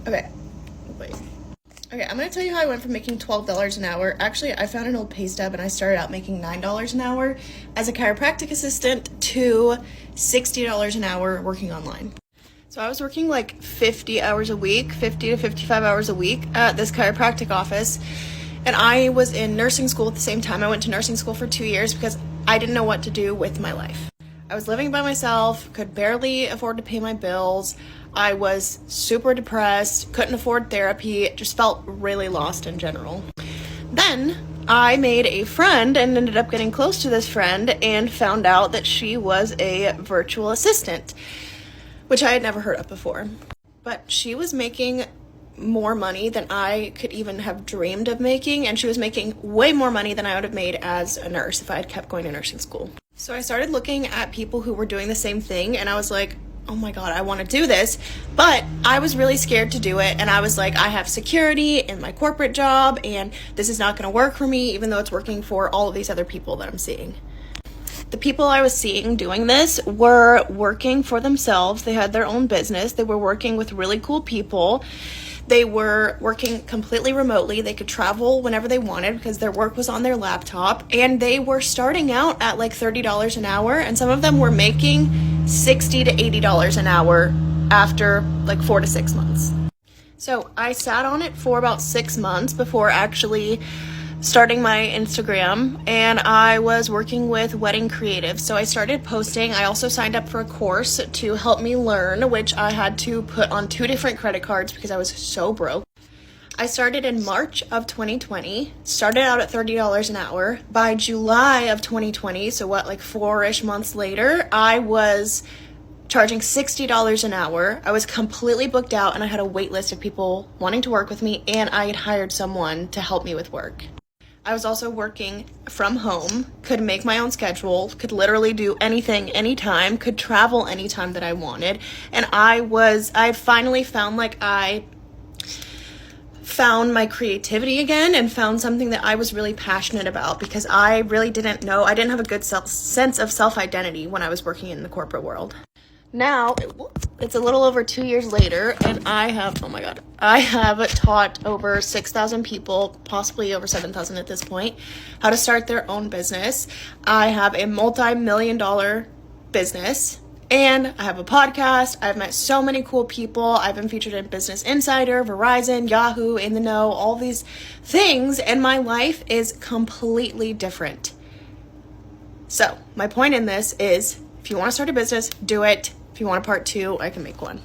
Okay, wait. Okay, I'm gonna tell you how I went from making $12 an hour. Actually, I found an old pay stub and I started out making $9 an hour as a chiropractic assistant to $60 an hour working online. So I was working like 50 hours a week, 50 to 55 hours a week at this chiropractic office. And I was in nursing school at the same time. I went to nursing school for 2 years because I didn't know what to do with my life. I was living by myself, could barely afford to pay my bills. I was super depressed, couldn't afford therapy, just felt really lost in general. Then I made a friend and ended up getting close to this friend and found out that she was a virtual assistant, which I had never heard of before. But she was making more money than I could even have dreamed of making, and she was making way more money than I would have made as a nurse if I had kept going to nursing school. So I started looking at people who were doing the same thing, and I was like, oh my God, I want to do this. But I was really scared to do it, and I was like, I have security in my corporate job, and this is not going to work for me, even though it's working for all of these other people that I'm seeing. The people I was seeing doing this were working for themselves. They had their own business. They were working with really cool people. They were working completely remotely. They could travel whenever they wanted because their work was on their laptop. And they were starting out at like $30 an hour. And some of them were making $60 to $80 an hour after like 4 to 6 months. So I sat on it for about 6 months before actually starting my Instagram, and I was working with wedding creatives. So I started posting. I also signed up for a course to help me learn, which I had to put on 2 different credit cards because I was so broke. I started in March of 2020, started out at $30 an hour. By July of 2020, so like 4-ish months later, I was charging $60 an hour. I was completely booked out, and I had a wait list of people wanting to work with me, and I had hired someone to help me with work. I was also working from home, could make my own schedule, could literally do anything, anytime, could travel anytime that I wanted. And I finally found I found my creativity again and found something that I was really passionate about, because I really didn't have a good sense of self-identity when I was working in the corporate world. Now, it's a little over 2 years later, and I have taught over 6,000 people, possibly over 7,000 at this point, how to start their own business. I have a multi-million-dollar business, and I have a podcast. I've met so many cool people. I've been featured in Business Insider, Verizon, Yahoo, In the Know, all these things, and my life is completely different. So, my point in this is, if you want to start a business, do it. If you want a part 2, I can make one.